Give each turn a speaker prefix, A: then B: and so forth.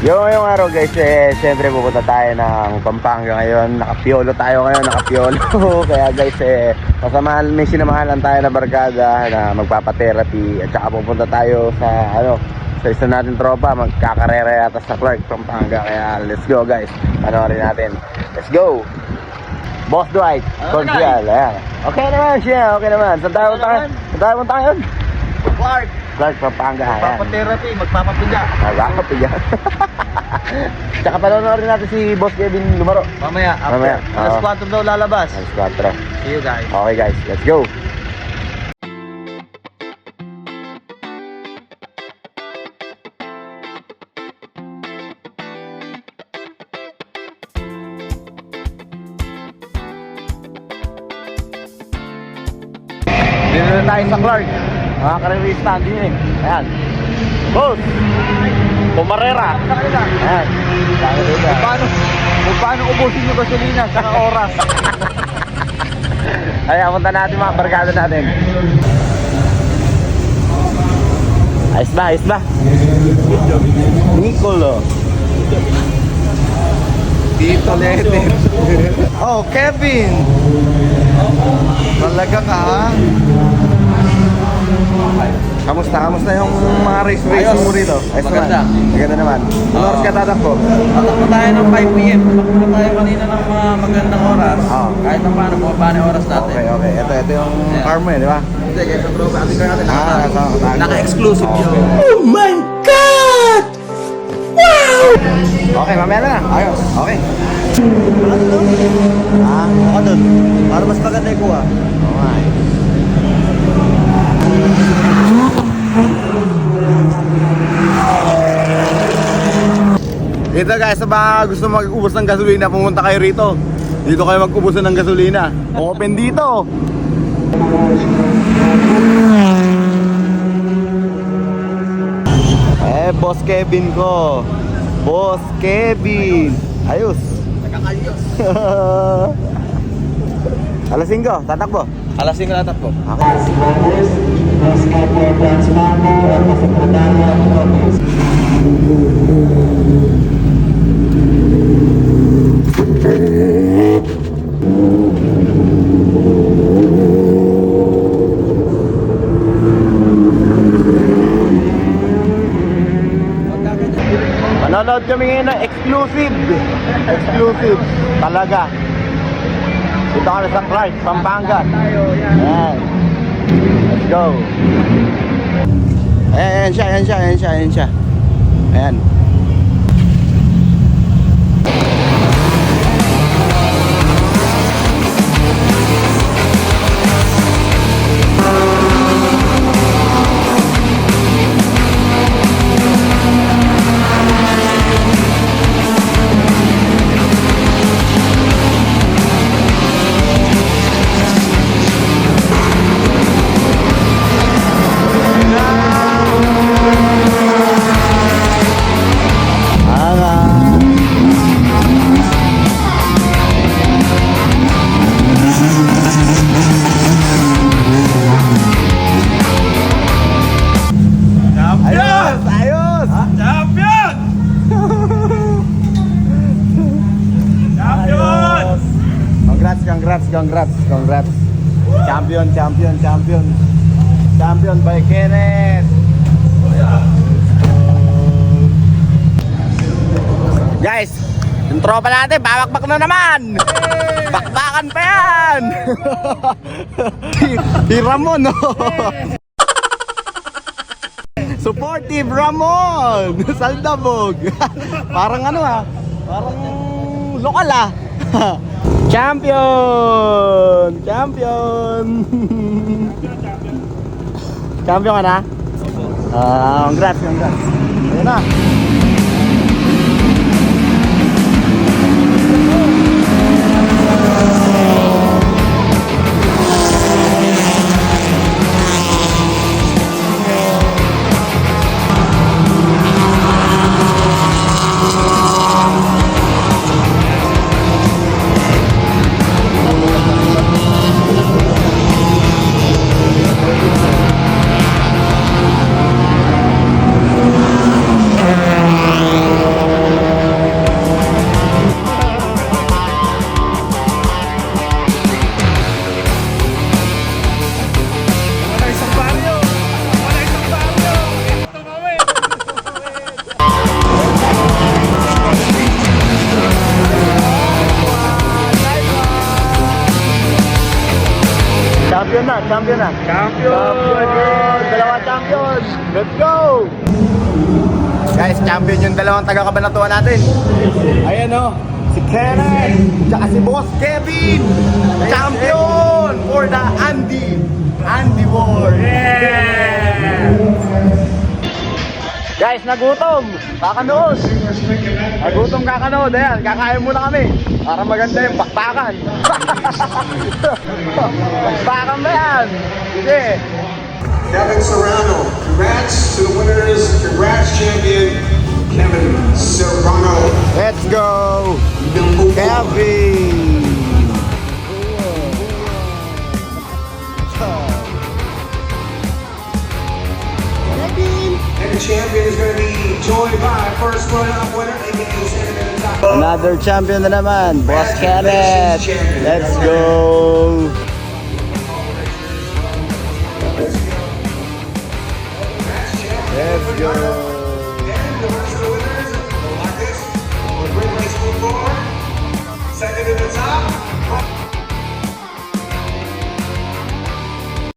A: Ngayong araw guys, siyempre pupunta tayo ng Pampanga ngayon. Nakapiolo tayo ngayon, nakapiolo. Kaya guys, may sinamahan tayo na barkada na magpapa-therapy. At saka pupunta tayo sa, sa isa natin tropa. Magkakarera yata sa Clark, Pampanga. Kaya let's go guys, panoorin natin. Let's go! Boss Dwight, Cordial, ayan. Okay naman siya, okay naman. Saan tayo punta? Saan tayo punta ngayon? Clark, Pampanga.
B: Magpapa-therapy, magpapapiga.
A: Magpapapiga. Tsaka panonorin natin si Boss Kevin Lumaro.
B: Mamaya,
A: Mamaya.
B: alas 4 daw lalabas.
A: Alas 4.
B: See you guys.
A: Okay guys, let's go. Dito na tayo sa Clark. Mga karerista, din eh. Ayan. Boss! Pumarera. Ayan.
B: Kung paano ubusin yung gasolina sa oras?
A: Ay, punta natin mga barkada natin. Ayos ba? Ayos ba? Nicolo.
B: Dito Lete. Oh, Kevin! Talaga ka ha?
A: Kamusta yung mga race mo rito? Ayos
B: Maganda.
A: naman. Maganda naman. Ano oras ka tatakbo?
B: Tatakbo tayo ng 5 p.m. Tatakbo na tayo kanina ng mga magandang oras.
A: Oo.
B: Kahit na paano, paano yung oras natin.
A: Okay. Ito yung car mo di ba?
B: Hindi, kaya sa bro, ating car natin.
A: Naka-exclusive
B: yun.
A: Oh my God! Wow! Okay, mamaya na. Ayos. Okay.
B: Ako dun. Para mas maganda yung kuha.
A: Okay. Ito guys, sa mga gusto mag-ubos ng gasolina, pumunta kayo rito. Dito kayo mag-ubusan ng gasolina. Open dito. Boss Kevin ko. Boss Kevin. Ayos.
B: Nakakalyos.
A: Alas 5, tatakbo.
B: Alas 5 na tatakbo.
A: Okay. Manonood kami ngayon ng exclusive talaga. Dito kami sa Clark, Pampanga. Ayan. Let's go. Ayan siya. Ayan. Congrats. Champion by Kenneth. Guys, yung tropa natin, babakbak na naman. Bakbakan pa yan. Si Ramon, no? Supportive Ramon. Saldabog. Parang parang lokal Champion ka na? Congrats. Ayan na. champion na.
B: Champion!
A: Dalawa champion! Let's go! Guys, champion yung dalawang taga-Kabanatuan natin. Ayan o, si Kenneth, tsaka si Boss Kevin. Champion for the Andy War.
B: Yeah!
A: Guys, nagutom. Kakanood. Nagutom kakanood. Ayan, kakain muna kami. Para maganda yung bakbakan. Bakbakan ba yan? Sige.
C: Kevin Serrano. Congrats to the winners. Congrats, champion Kevin Serrano.
A: Let's go.
C: Number one.
A: Kevin.
C: And the champion is going to be joined by first runner-up winner, aka second in the top.
A: Another champion na naman, Boss Kenneth. Let's go. Let's go.